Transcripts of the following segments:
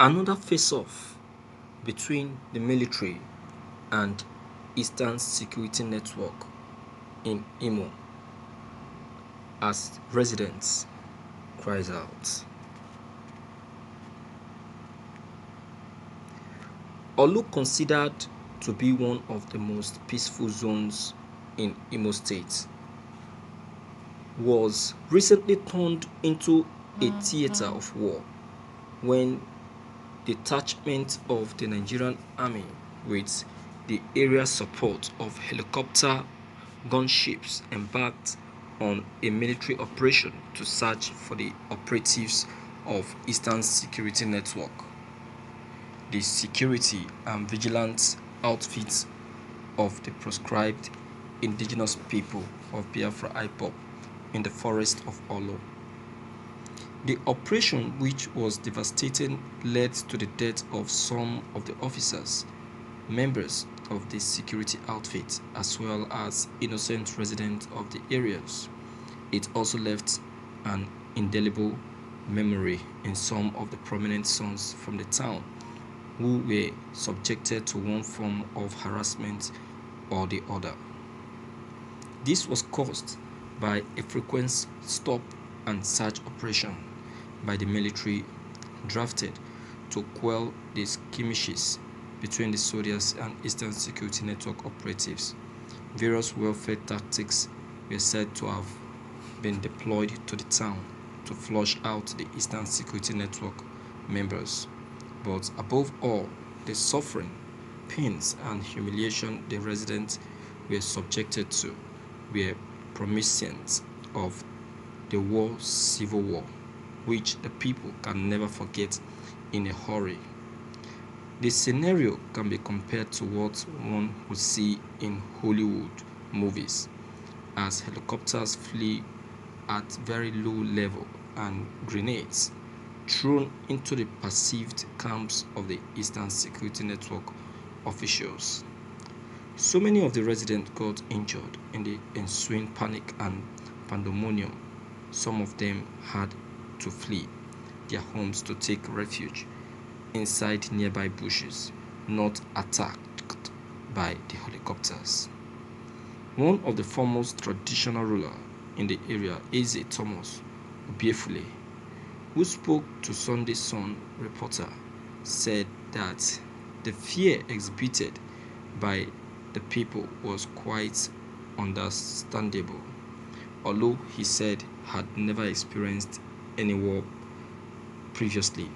Another face-off between the military and Eastern Security Network in Imo as residents cries out. Olu, considered to be one of the most peaceful zones in Imo State, was recently turned into a theater of war when detachment of the Nigerian Army with the area support of helicopter gunships embarked on a military operation to search for the operatives of Eastern Security Network, the security and vigilance outfits of the proscribed indigenous people of Biafra IPOB in the forest of Olo. The operation, which was devastating, led to the death of some of the officers, members of the security outfit, as well as innocent residents of the areas. It also left an indelible memory in some of the prominent sons from the town who were subjected to one form of harassment or the other. This was caused by a frequent stop and search operation by the military drafted to quell the skirmishes between the soldiers and Eastern Security Network operatives. Various welfare tactics were said to have been deployed to the town to flush out the Eastern Security Network members. But above all, the suffering, pains, and humiliation the residents were subjected to were promiscuous of the civil war, which the people can never forget in a hurry. The scenario can be compared to what one would see in Hollywood movies, as helicopters flee at very low level and grenades thrown into the perceived camps of the Eastern Security Network officials. So many of the residents got injured in the ensuing panic and pandemonium. Some of them had to flee their homes to take refuge inside nearby bushes, not attacked by the helicopters. One of the foremost traditional rulers in the area, Eze Thomas Obiefule, who spoke to Sunday Sun reporter, said that the fear exhibited by the people was quite understandable, although he said had never experienced any war previously,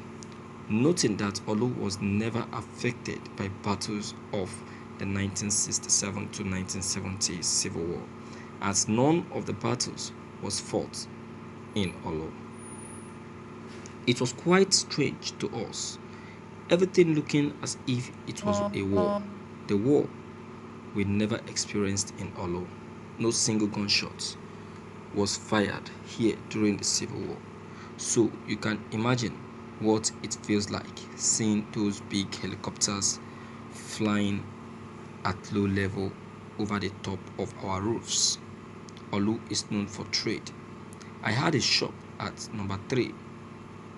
noting that Olu was never affected by battles of the 1967 to 1970 Civil War, as none of the battles was fought in Olu. It was quite strange to us, everything looking as if it was a war. The war we never experienced in Olu. No single gunshot was fired here during the Civil War. So you can imagine what it feels like seeing those big helicopters flying at low level over the top of our roofs. Olu is known for trade. I had a shop at number 3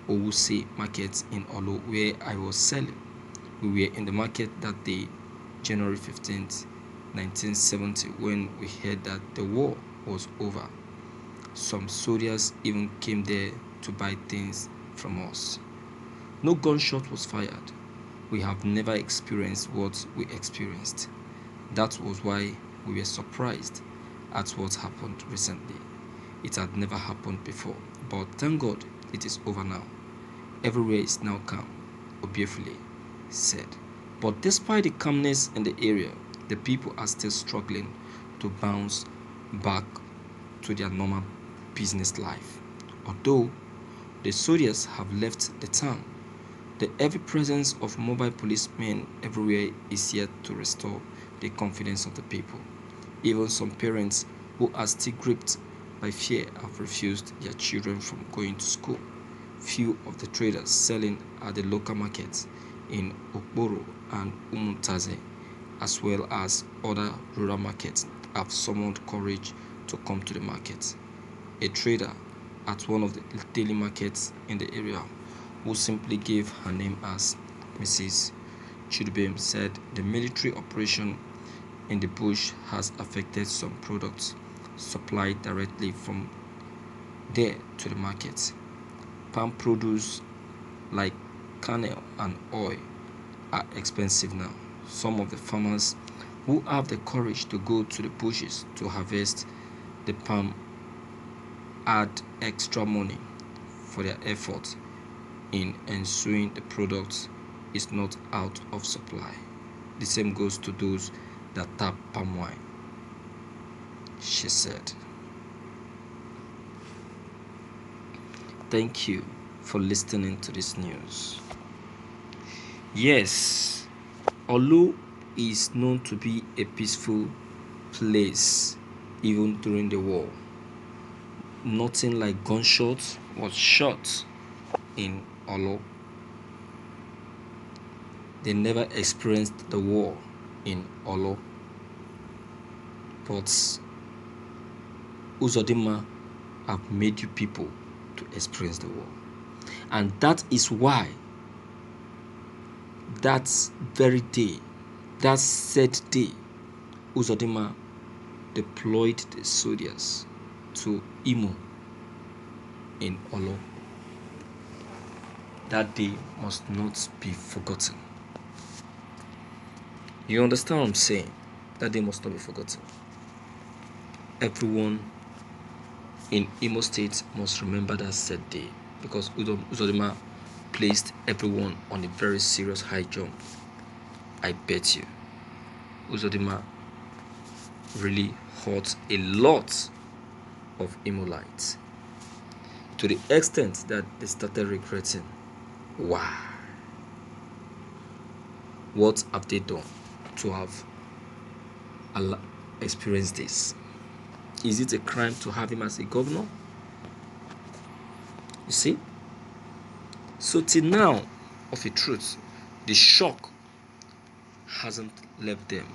Owuse Market in Olu where I was selling. We were in the market that day, January 15th, 1970, when we heard that the war was over. Some soldiers even came there to buy things from us. No gunshot was fired. We have never experienced what we experienced. That was why we were surprised at what happened recently. It had never happened before, but thank God it is over now. Everywhere is now calm, Obiefule said. But despite the calmness in the area, the people are still struggling to bounce back to their normal business life. Although the soldiers have left the town, the heavy presence of mobile policemen everywhere is yet to restore the confidence of the people. Even some parents who are still gripped by fear have refused their children from going to school. Few of the traders selling at the local markets in Okporo and Umuntaze, as well as other rural markets, have summoned courage to come to the market. A trader at one of the daily markets in the area who simply gave her name as Mrs. Çrīēs, said the military operation in the bush has affected some products supplied directly from there to the market. Palm produce like kernel and oil are expensive now. Some of the farmers who have the courage to go to the bushes to harvest the palm add extra money for their effort in ensuring the product is not out of supply. The same goes to those that tap palm wine, she said. Thank you for listening to this news. Yes, Olu is known to be a peaceful place even during the war. Nothing like gunshots was shot in Olu. They never experienced the war in Olu. But Uzodinma have made you people to experience the war. And that is why that very day, that said day, Uzodinma deployed the soldiers to Imo in Olo. That day must not be forgotten. You understand what I'm saying? That day must not be forgotten. Everyone in Imo State must remember that said day, because Uzodinma placed everyone on a very serious high jump. I bet you Uzodinma really hurt a lot of Imolites, to the extent that they started regretting, wow, what have they done to have experienced this? Is it a crime to have him as a governor? You see? So till now, of a truth, the shock hasn't left them.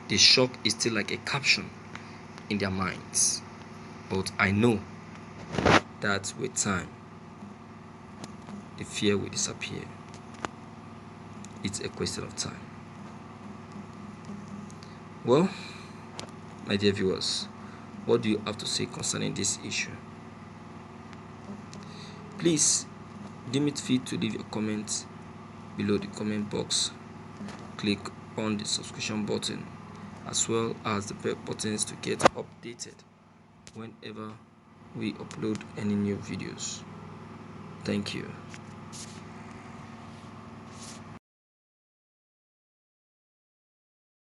The shock is still like a caption in their minds. But I know that with time, the fear will disappear. It's a question of time. Well, my dear viewers, what do you have to say concerning this issue? Please deem it fit to leave your comments below the comment box. Click on the subscription button as well as the bell buttons to get updated whenever we upload any new videos. Thank you.